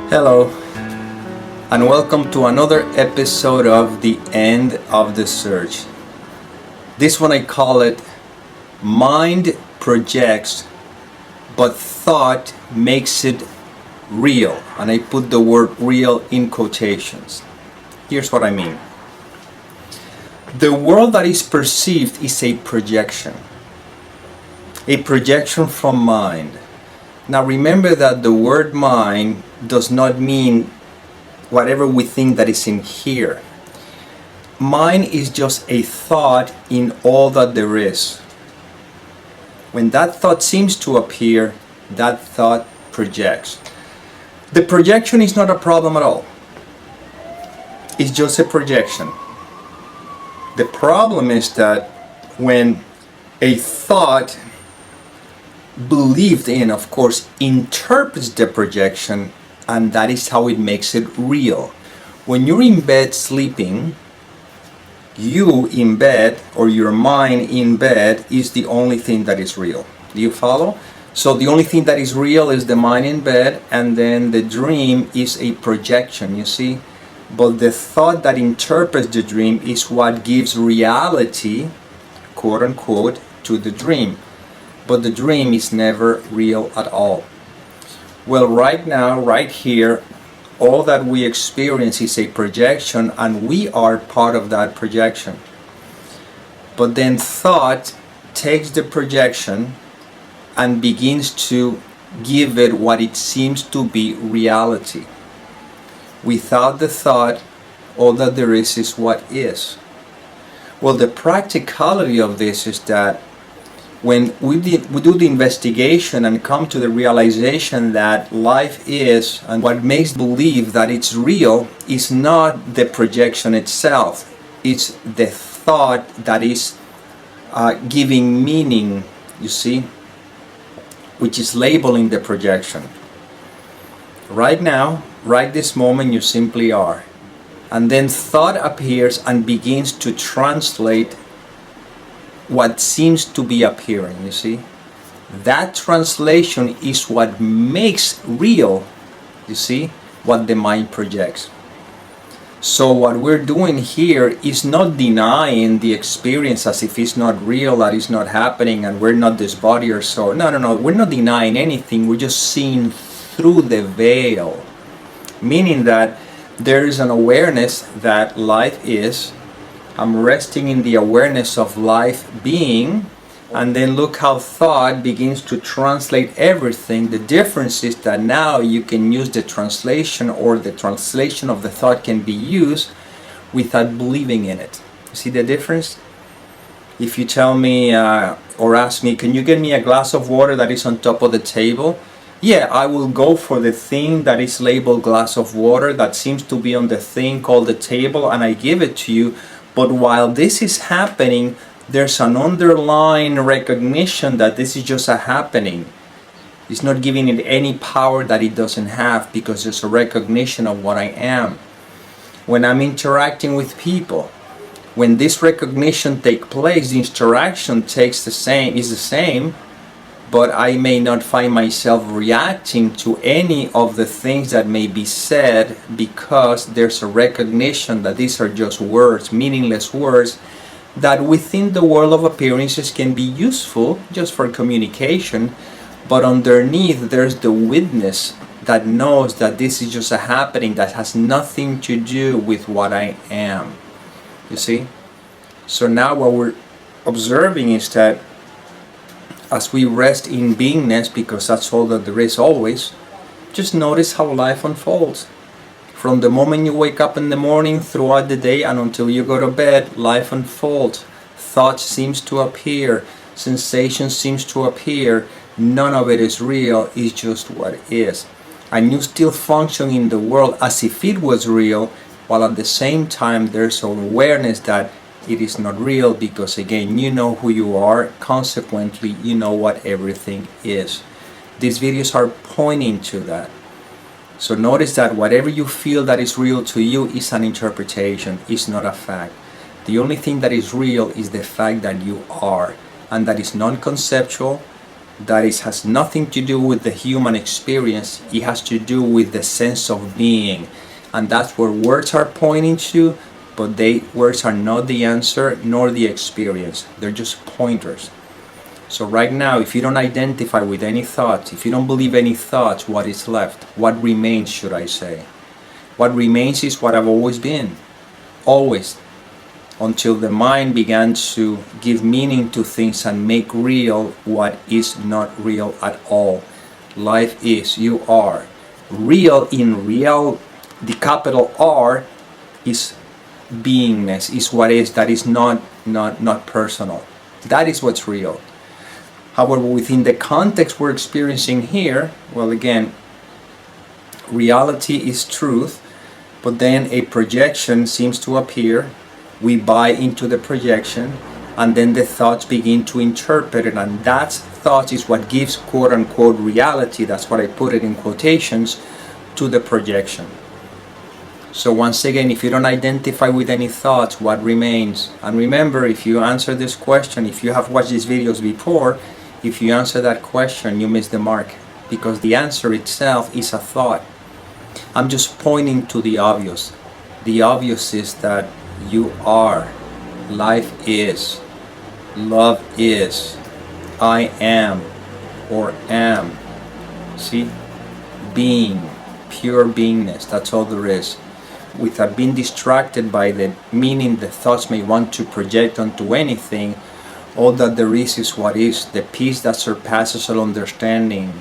Hello, and welcome to another episode of The End of the Search. This one I call it Mind Projects, but Thought Makes It Real. And I put the word real in quotations. Here's what I mean. The world that is perceived is a projection from mind. Now remember that the word mind does not mean whatever we think that is in here. Mind is just a thought in all that there is. When that thought seems to appear, that thought projects. The projection is not a problem at all. It's just a projection. The problem is that when a thought believed in, of course, interprets the projection, and that is how it makes it real. When you're in bed sleeping, you in bed, or your mind in bed, is the only thing that is real. Do you follow? So the only thing that is real is the mind in bed, and then the dream is a projection, you see? But the thought that interprets the dream is what gives reality, quote unquote, to the dream. But the dream is never real at all. Well, right now, right here, all that we experience is a projection, and we are part of that projection. But then thought takes the projection and begins to give it what it seems to be reality. Without the thought, all that there is what is. Well, the practicality of this is that when we do the investigation and come to the realization that life is, and what makes believe that it's real is not the projection itself, it's the thought that is giving meaning, you see, which is labeling the projection. Right now, right this moment, you simply are. And then thought appears and begins to translate what seems to be appearing, you see. That translation is what makes real, you see, what the mind projects. So what we're doing here is not denying the experience as if it's not real, that it's not happening, and we're not this body or so. No, we're not denying anything. We're just seeing through the veil, meaning that there is an awareness that life is. I'm resting in the awareness of life being, and then look how thought begins to translate everything. The difference is that now you can use the translation, or the translation of the thought can be used without believing in it. You see the difference? If you tell me or ask me, can you get me a glass of water that is on top of the table? Yeah, I will go for the thing that is labeled glass of water that seems to be on the thing called the table, and I give it to you. But while this is happening, there's an underlying recognition that this is just a happening. It's not giving it any power that it doesn't have, because there's a recognition of what I am. When I'm interacting with people, when this recognition takes place, the interaction is the same, but I may not find myself reacting to any of the things that may be said, because there's a recognition that these are just words, meaningless words, that within the world of appearances can be useful just for communication, but underneath there's the witness that knows that this is just a happening that has nothing to do with what I am. You see? So now what we're observing is that as we rest in beingness, because that's all that there is always, just notice how life unfolds. From the moment you wake up in the morning, throughout the day, and until you go to bed, life unfolds. Thought seems to appear, sensation seems to appear. None of it is real, it's just what it is. And you still function in the world as if it was real, while at the same time there's an awareness that it is not real, because again, you know who you are, consequently you know what everything is. These videos are pointing to that. So notice that whatever you feel that is real to you is an interpretation, is not a fact. The only thing that is real is the fact that you are, and that is non-conceptual, that has nothing to do with the human experience. It has to do with the sense of being, and that's where words are pointing to, but words are not the answer nor the experience. They're just pointers. So right now, if you don't identify with any thoughts, if you don't believe any thoughts, what is left? What remains, should I say? What remains is what I've always been. Always. Until the mind began to give meaning to things and make real what is not real at all. Life is, you are. Real in real, the capital R is beingness, is what is, that is not personal. That is what's real. However, within the context we're experiencing here, well, again, reality is truth, but then a projection seems to appear. We buy into the projection, and then the thoughts begin to interpret it, and that thought is what gives quote unquote reality, that's what I put it in quotations, to the projection. So once again, if you don't identify with any thoughts, what remains? And remember, if you answer this question, if you have watched these videos before, if you answer that question, you miss the mark, because the answer itself is a thought. I'm just pointing to the obvious. The obvious is that you are, life is, love is, I am or am. See? Being, pure beingness, that's all there is. Without being distracted by the meaning the thoughts may want to project onto anything, all that there is what is, the peace that surpasses all understanding.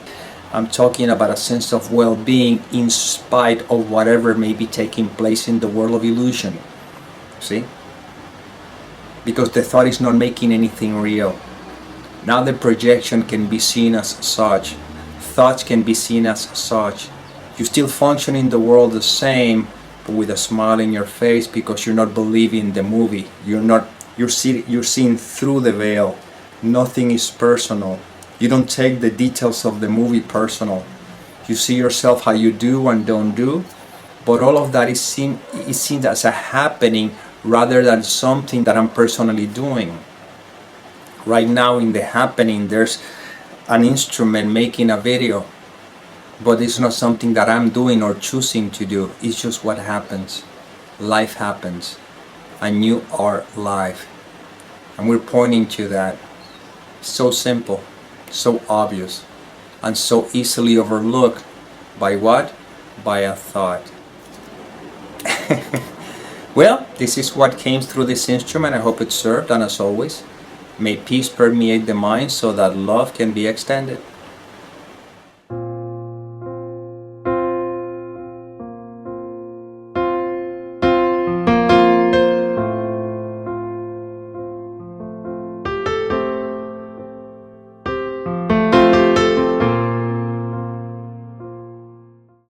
I'm talking about a sense of well-being in spite of whatever may be taking place in the world of illusion. See? Because the thought is not making anything real. Now the projection can be seen as such. Thoughts can be seen as such. You still function in the world the same, but with a smile in your face, because you're not believing the movie. You're seeing through the veil. Nothing is personal. You don't take the details of the movie personal. You see yourself how you do and don't do, but all of that is seen as a happening rather than something that I'm personally doing. Right now in the happening, there's an instrument making a video, but it's not something that I'm doing or choosing to do. It's just what happens. Life happens, and you are life. And we're pointing to that. So simple, so obvious, and so easily overlooked by what? By a thought. Well, this is what came through this instrument. I hope it served, and as always, may peace permeate the mind so that love can be extended.